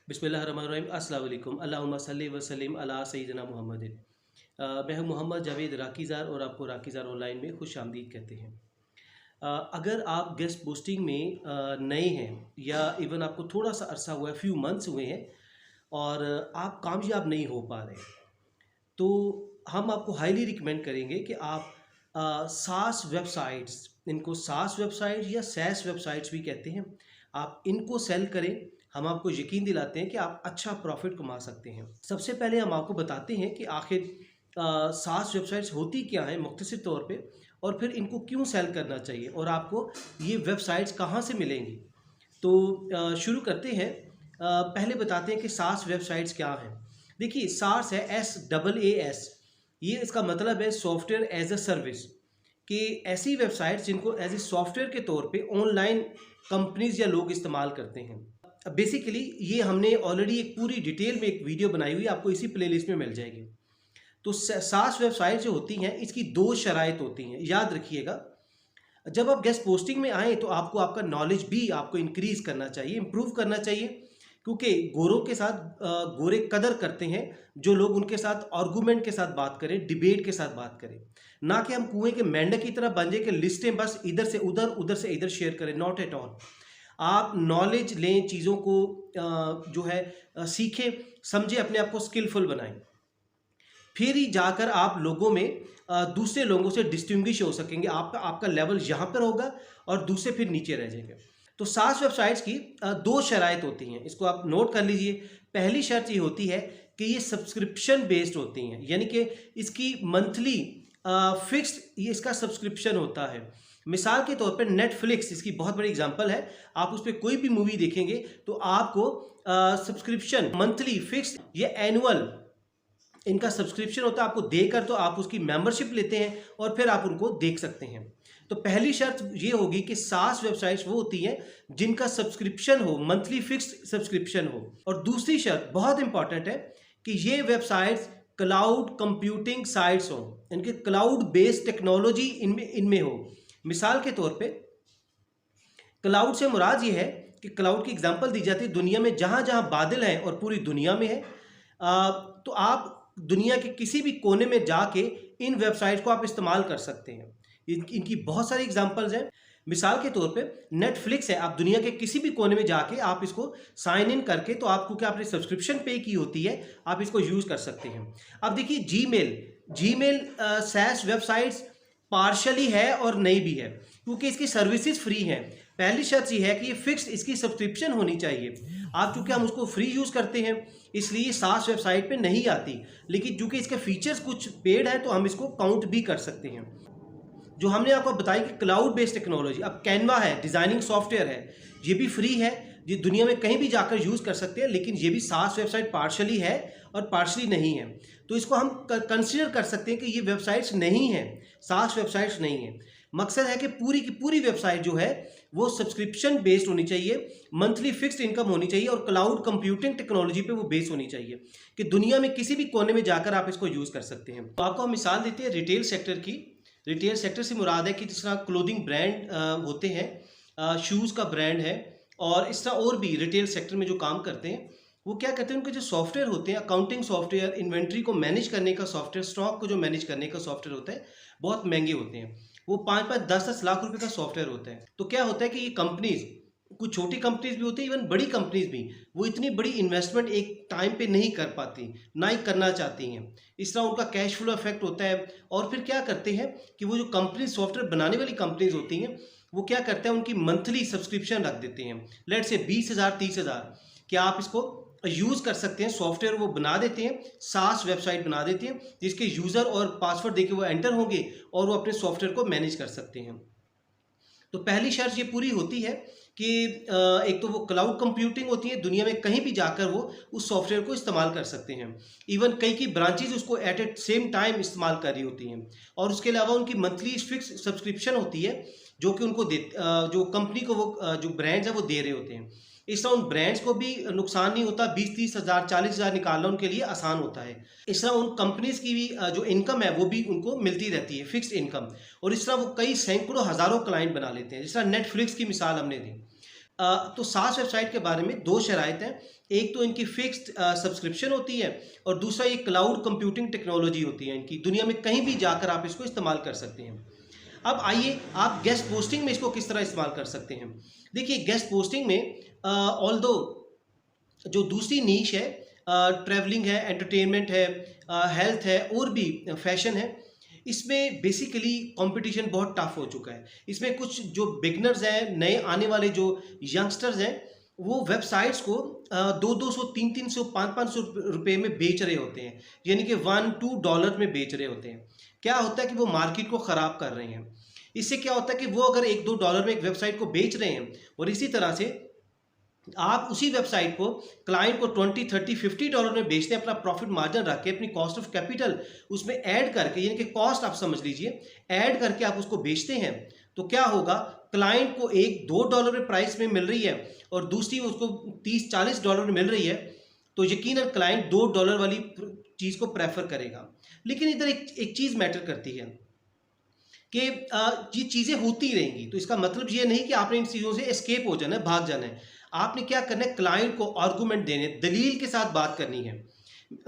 बिस्मिल्लाहिर्रहमानिर्रहीम। अस्सलाम वालेकुम। अल्लाहुम्मा सल्लि व सल्लिम अला सय्यिदिना मुहम्मदिन। मैं हूं मोहम्मद जावेद राकीज़ार और आपको राकीज़ार ऑनलाइन में खुश आमदीद कहते हैं। अगर आप गेस्ट पोस्टिंग में नए हैं या इवन आपको थोड़ा सा अरसा हुआ है, फ्यू मंथ्स हुए हैं और आप कामयाब नहीं हो पा रहे, तो हम आपको हाईली रिकमेंड करेंगे कि आप सास वेबसाइट्स, इनको सास वेबसाइट या सैस वेबसाइट्स भी कहते हैं, आप इनको सेल करें। हम आपको यकीन दिलाते हैं कि आप अच्छा प्रॉफिट कमा सकते हैं। सबसे पहले हम आपको बताते हैं कि आखिर सास वेबसाइट्स होती क्या हैं मुख्तसर तौर पे, और फिर इनको क्यों सेल करना चाहिए और आपको ये वेबसाइट्स कहाँ से मिलेंगी। तो शुरू करते हैं। पहले बताते हैं कि सास वेबसाइट्स क्या हैं। देखिए, सास है SAAS, ये इसका मतलब है सॉफ्टवेयर एज अ सर्विस, कि ऐसी वेबसाइट्स जिनको एज ए सॉफ्टवेयर के तौर पे ऑनलाइन कंपनीज या लोग इस्तेमाल करते हैं। बेसिकली ये हमने ऑलरेडी एक पूरी डिटेल में एक वीडियो बनाई हुई, आपको इसी प्लेलिस्ट में मिल जाएगी। तो सास वेबसाइट जो होती हैं, इसकी दो शराइत होती हैं, याद रखिएगा। जब आप गेस्ट पोस्टिंग में आए तो आपको आपका नॉलेज भी आपको इंक्रीज करना चाहिए, इम्प्रूव करना चाहिए, क्योंकि गोरों के साथ गोरे कदर करते हैं जो लोग उनके साथ आर्गूमेंट के साथ बात करें, डिबेट के साथ बात करें, ना कि हम कुएं के मेंढक की तरह बन जाए कि लिस्टें बस इधर से उधर, उधर से इधर शेयर करें। Not at all. आप नॉलेज लें, चीज़ों को जो है सीखें, समझें, अपने आप को स्किलफुल बनाएं, फिर ही जाकर आप लोगों में दूसरे लोगों से डिस्टिंग्विश हो सकेंगे। आपका आपका लेवल यहाँ पर होगा और दूसरे फिर नीचे रह जाएंगे। तो सास वेबसाइट्स की दो शराइत होती हैं, इसको आप नोट कर लीजिए। पहली शर्त ये होती है कि ये सब्सक्रिप्शन बेस्ड होती हैं, यानी कि इसकी मंथली फिक्स्ड ये इसका सब्सक्रिप्शन होता है। मिसाल के तौर पर नेटफ्लिक्स इसकी बहुत बड़ी एग्जांपल है। आप उस पर कोई भी मूवी देखेंगे तो आपको सब्सक्रिप्शन मंथली फिक्स्ड या एनुअल इनका सब्सक्रिप्शन होता है। आपको देकर तो आप उसकी मेंबरशिप लेते हैं और फिर आप उनको देख सकते हैं। तो पहली शर्त ये होगी कि सास वेबसाइट्स वो होती हैं जिनका सब्सक्रिप्शन हो, मंथली फिक्स्ड सब्सक्रिप्शन हो। और दूसरी शर्त बहुत इंपॉर्टेंट है कि ये वेबसाइट्स क्लाउड कंप्यूटिंग साइट्स हो, इनके क्लाउड बेस्ड टेक्नोलॉजी इनमें हो। मिसाल के तौर पे क्लाउड से मुराद ये है कि क्लाउड की एग्जांपल दी जाती है दुनिया में जहां जहां बादल हैं और पूरी दुनिया में है। तो आप दुनिया के किसी भी कोने में जाके इन वेबसाइट को आप इस्तेमाल कर सकते हैं। इनकी बहुत सारी एग्जांपल्स हैं। मिसाल के तौर पे नेटफ्लिक्स है, आप दुनिया के किसी भी कोने में जाके आप इसको साइन इन करके, तो आपको क्या आपने सब्सक्रिप्शन पे की होती है, आप इसको यूज़ कर सकते हैं। अब देखिए, जीमेल सैस वेबसाइट्स पार्शली है और नहीं भी है, क्योंकि इसकी सर्विसेज फ्री हैं। पहली शर्त ये है कि ये फिक्स्ड इसकी सब्सक्रिप्शन होनी चाहिए। आप चूंकि हम उसको फ्री यूज़ करते हैं इसलिए सास वेबसाइट पे नहीं आती, लेकिन चूंकि इसके फीचर्स कुछ पेड है तो हम इसको काउंट भी कर सकते हैं। जो हमने आपको बताया कि क्लाउड बेस्ड टेक्नोलॉजी, अब कैनवा है, डिज़ाइनिंग सॉफ्टवेयर है, ये भी फ्री है, ये दुनिया में कहीं भी जाकर यूज़ कर सकते हैं, लेकिन ये भी सास वेबसाइट पार्शली है और पार्शली नहीं है। तो इसको हम कंसिडर कर सकते हैं कि ये वेबसाइट्स नहीं हैं, सास वेबसाइट्स नहीं हैं। मकसद है कि पूरी की पूरी वेबसाइट जो है वो सब्सक्रिप्शन बेस्ड होनी चाहिए, मंथली फिक्स्ड इनकम होनी चाहिए और क्लाउड कंप्यूटिंग टेक्नोलॉजी पे वो बेस होनी चाहिए कि दुनिया में किसी भी कोने में जाकर आप इसको यूज़ कर सकते हैं। तो आपको हम मिसाल देते हैं रिटेल सेक्टर की। रिटेल सेक्टर से मुराद है कि जिस तरह क्लोथिंग ब्रांड होते हैं, शूज़ का ब्रांड है, और इस तरह और भी रिटेल सेक्टर में जो काम करते हैं वो क्या करते हैं, उनके जो सॉफ्टवेयर होते हैं, अकाउंटिंग सॉफ्टवेयर, इन्वेंट्री को मैनेज करने का सॉफ्टवेयर, स्टॉक को जो मैनेज करने का सॉफ्टवेयर होता है, बहुत महंगे होते हैं। वो 5-10 लाख रुपए का सॉफ्टवेयर होता है। तो क्या होता है कि ये कंपनीज, कुछ छोटी कंपनीज भी होती है, इवन बड़ी कंपनीज भी, वो इतनी बड़ी इन्वेस्टमेंट एक टाइम पे नहीं कर पाती, ना ही करना चाहती हैं। इस तरह उनका कैश फ्लो इफेक्ट होता है। और फिर क्या करते हैं कि वो जो कंपनी सॉफ्टवेयर बनाने वाली कंपनीज होती हैं वो क्या करते हैं, उनकी मंथली सब्सक्रिप्शन रख देते हैं। लेट से 20,000 30,000 कि आप इसको यूज़ कर सकते हैं। सॉफ्टवेयर वो बना देते हैं, सास वेबसाइट बना देते हैं जिसके यूज़र और पासवर्ड देके वो एंटर होंगे और वो अपने सॉफ्टवेयर को मैनेज कर सकते हैं। तो पहली शर्त ये पूरी होती है कि एक तो वो क्लाउड कंप्यूटिंग होती है, दुनिया में कहीं भी जाकर वो उस सॉफ्टवेयर को इस्तेमाल कर सकते हैं। इवन कई की ब्रांचेज उसको एट ए सेम टाइम इस्तेमाल कर रही होती हैं। और उसके अलावा उनकी मंथली फिक्स सब्सक्रिप्शन होती है जो कि उनको जो कंपनी को वो जो ब्रांड्स हैं वो दे रहे होते हैं। इस तरह उन ब्रांड्स को भी नुकसान नहीं होता, 20-30 हज़ार 40,000 निकालना उनके लिए आसान होता है। इस तरह उन कंपनीज की भी जो इनकम है वो भी उनको मिलती रहती है, फिक्स्ड इनकम। और इस तरह वो कई सैकड़ों हज़ारों क्लाइंट बना लेते हैं। जिस तरह नेटफ्लिक्स की मिसाल हमने दी, तो सास वेबसाइट के बारे में दो शराइत हैं। एक तो इनकी फिक्स्ड सब्सक्रिप्शन होती है और दूसरा ये क्लाउड कंप्यूटिंग टेक्नोलॉजी होती है इनकी। दुनिया में कहीं भी जाकर आप इसको इस्तेमाल कर सकते हैं। अब आइए आप गेस्ट पोस्टिंग में इसको किस तरह इस्तेमाल कर सकते हैं। देखिए गेस्ट पोस्टिंग में ऑल्दो जो दूसरी नीश है, ट्रैवलिंग है, एंटरटेनमेंट है, हेल्थ है और भी फैशन है, इसमें बेसिकली कंपटीशन बहुत टफ हो चुका है। इसमें कुछ जो बिगनर्स हैं, नए आने वाले जो यंगस्टर्स हैं, वो वेबसाइट्स को 200-200, 300-300, 500-500 रुपये में बेच रहे होते हैं, यानी कि $1-2 में बेच रहे होते हैं। क्या होता है कि वो मार्केट को ख़राब कर रहे हैं। इससे क्या होता है कि वो अगर $1-2 में एक वेबसाइट को बेच रहे हैं और इसी तरह से आप उसी वेबसाइट को क्लाइंट को $20-30-50 में बेचते हैं, अपना प्रॉफिट मार्जिन रख के, अपनी कॉस्ट ऑफ कैपिटल उसमें ऐड करके, यानी कि कॉस्ट आप समझ लीजिए, ऐड करके आप उसको बेचते हैं, तो क्या होगा, क्लाइंट को $1-2 में प्राइस में मिल रही है और दूसरी उसको $30-40 में मिल रही है, तो यकीनन क्लाइंट $2 वाली चीज़ को प्रेफर करेगा। लेकिन इधर एक चीज़ मैटर करती है कि ये चीज़ें होती रहेंगी, तो इसका मतलब ये नहीं कि आपने इन चीज़ों से एस्केप हो जाना है, भाग जाना है। आपने क्या करना है, क्लाइंट को आर्गूमेंट देने, दलील के साथ बात करनी है,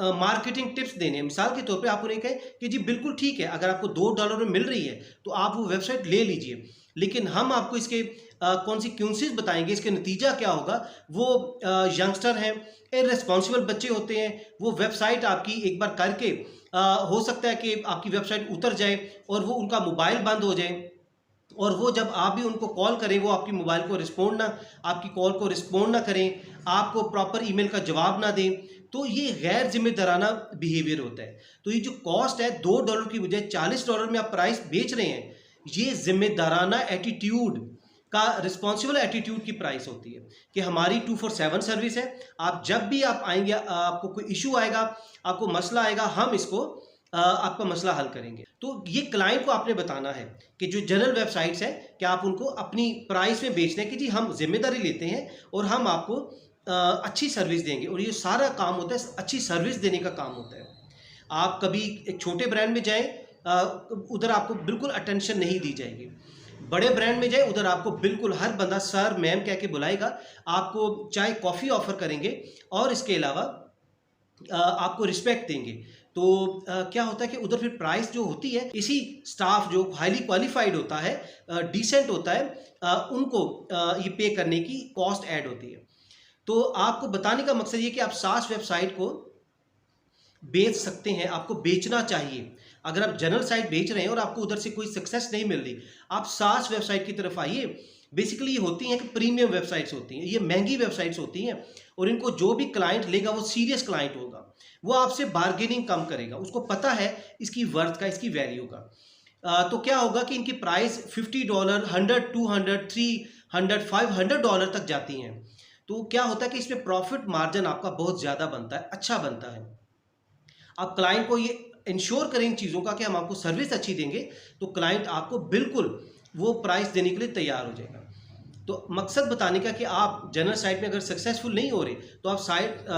मार्केटिंग टिप्स देने। मिसाल के तौर पे आप उन्हें कहें कि जी बिल्कुल ठीक है, अगर आपको $2 में मिल रही है तो आप वो वेबसाइट ले लीजिए, लेकिन हम आपको इसके कॉन्सिक्वेंसेस बताएंगे, इसके नतीजा क्या होगा। वो यंगस्टर हैं, इररिस्पॉन्सिबल बच्चे होते हैं, वो वेबसाइट आपकी एक बार करके हो सकता है कि आपकी वेबसाइट उतर जाए और वो उनका मोबाइल बंद हो जाए, और वो जब आप भी उनको कॉल करें वो आपकी मोबाइल को रिस्पॉन्ड ना, आपकी कॉल को रिस्पॉन्ड ना करें, आपको प्रॉपर ईमेल का जवाब ना दें, तो ये गैर जिम्मेदाराना बिहेवियर होता है। तो ये जो कॉस्ट है $2 की बजाय $40 में आप प्राइस बेच रहे हैं, ये जिम्मेदाराना एटीट्यूड का, रिस्पॉन्सिबल एटीट्यूड की प्राइस होती है कि हमारी 24/7 सर्विस है। आप जब भी आप आएंगे, आपको कोई इशू आएगा, आपको मसला आएगा, हम इसको आपका मसला हल करेंगे। तो ये क्लाइंट को आपने बताना है कि जो जनरल वेबसाइट्स हैं, कि आप उनको अपनी प्राइस में बेचना है कि जी हम जिम्मेदारी लेते हैं और हम आपको अच्छी सर्विस देंगे, और ये सारा काम होता है अच्छी सर्विस देने का काम होता है। आप कभी एक छोटे ब्रांड में जाएं, उधर आपको बिल्कुल अटेंशन नहीं दी जाएगी। बड़े ब्रांड में जाए, उधर आपको बिल्कुल हर बंदा सर मैम कह के बुलाएगा, आपको चाय कॉफ़ी ऑफर करेंगे और इसके अलावा आपको रिस्पेक्ट देंगे। तो क्या होता है कि उधर फिर प्राइस जो होती है, इसी स्टाफ जो हाईली क्वालिफाइड होता है, डिसेंट होता है, उनको ये पे करने की कॉस्ट ऐड होती है। तो आपको बताने का मकसद ये कि आप सास वेबसाइट को बेच सकते हैं, आपको बेचना चाहिए। अगर आप जनरल साइट बेच रहे हैं और आपको उधर से कोई सक्सेस नहीं मिल रही, आप सास वेबसाइट की तरफ आइए। बेसिकली ये होती हैं कि प्रीमियम वेबसाइट्स होती हैं, ये महंगी वेबसाइट्स होती हैं, और इनको जो भी क्लाइंट लेगा वो सीरियस क्लाइंट होगा, वो आपसे बार्गेनिंग कम करेगा, उसको पता है इसकी वर्थ का, इसकी वैल्यू का। तो क्या होगा कि इनकी प्राइस $50, $100, $200, $300, $500 तक जाती हैं। तो क्या होता है कि इसमें प्रॉफिट मार्जिन आपका बहुत ज़्यादा बनता है, अच्छा बनता है। आप क्लाइंट को ये इंश्योर करें इन चीज़ों का कि हम आपको सर्विस अच्छी देंगे, तो क्लाइंट आपको बिल्कुल वो प्राइस देने के लिए तैयार हो जाएगा। तो मकसद बताने का कि आप जनरल साइट में अगर सक्सेसफुल नहीं हो रहे, तो आप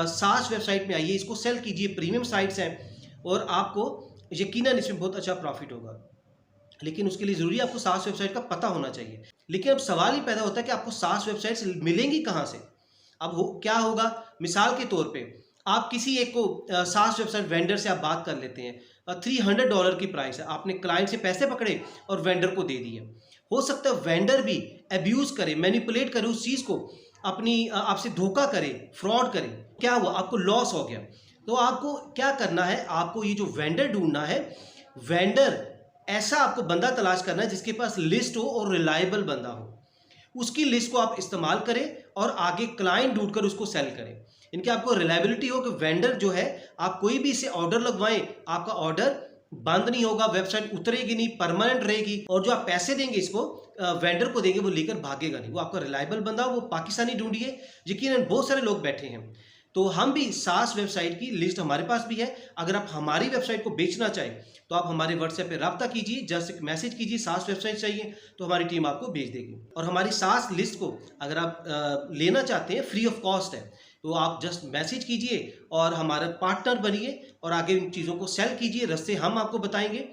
सास वेबसाइट में आइए, इसको सेल कीजिए। प्रीमियम साइट्स हैं और आपको यकीनन इसमें बहुत अच्छा प्रॉफिट होगा, लेकिन उसके लिए ज़रूरी है आपको सास वेबसाइट का पता होना चाहिए। लेकिन अब सवाल ही पैदा होता है कि आपको सास वेबसाइट्स मिलेंगी कहाँ से। अब वो क्या होगा, मिसाल के तौर पे आप किसी एक को सास वेबसाइट वेंडर से आप बात कर लेते हैं, $300 की प्राइस है, आपने क्लाइंट से पैसे पकड़े और वेंडर को दे दिए। हो सकता है वेंडर भी एब्यूज़ करे, मैनिपुलेट करे उस चीज़ को, अपनी आपसे धोखा करे, फ्रॉड करे। क्या हुआ, आपको लॉस हो गया। तो आपको क्या करना है, आपको ये जो वेंडर ढूंढना है, वेंडर ऐसा आपको बंदा तलाश करना है जिसके पास लिस्ट हो और रिलायबल बंदा हो। उसकी लिस्ट को आप इस्तेमाल करें और आगे क्लाइंट ढूंढकर उसको सेल करें। इनकी आपको रिलायबिलिटी हो कि वेंडर जो है, आप कोई भी इसे ऑर्डर लगवाएं, आपका ऑर्डर बंद नहीं होगा, वेबसाइट उतरेगी नहीं, परमानेंट रहेगी, और जो आप पैसे देंगे इसको वेंडर को देंगे, वो लेकर भागेगा नहीं। वो आपका रिलायबल बंदा, वो पाकिस्तानी ढूंढिए, यकीनन बहुत सारे लोग बैठे हैं। तो हम भी सास वेबसाइट की लिस्ट हमारे पास भी है। अगर आप हमारी वेबसाइट को बेचना चाहें तो आप हमारे व्हाट्सएप पे रब्ता कीजिए, जस्ट एक मैसेज कीजिए सास वेबसाइट चाहिए, तो हमारी टीम आपको भेज देगी। और हमारी सास लिस्ट को अगर आप लेना चाहते हैं, फ्री ऑफ कॉस्ट है, तो आप जस्ट मैसेज कीजिए और हमारा पार्टनर बनिए और आगे इन चीज़ों को सेल कीजिए, रास्ते हम आपको बताएंगे।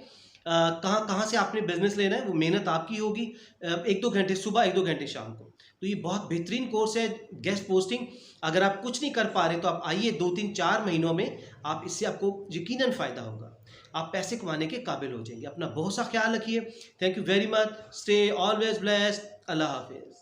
कहाँ कहाँ से आपने बिजनेस लेना है, वो मेहनत आपकी होगी। 1-2 घंटे सुबह, 1-2 घंटे शाम को। तो ये बहुत बेहतरीन कोर्स है गेस्ट पोस्टिंग। अगर आप कुछ नहीं कर पा रहे तो आप आइए, 2-3-4 महीनों में आप इससे आपको यकीनन फ़ायदा होगा। आप पैसे कमाने के काबिल हो जाएंगे। अपना बहुत सा ख्याल रखिए। Thank you very much. Stay always blessed. अल्लाह हाफिज़।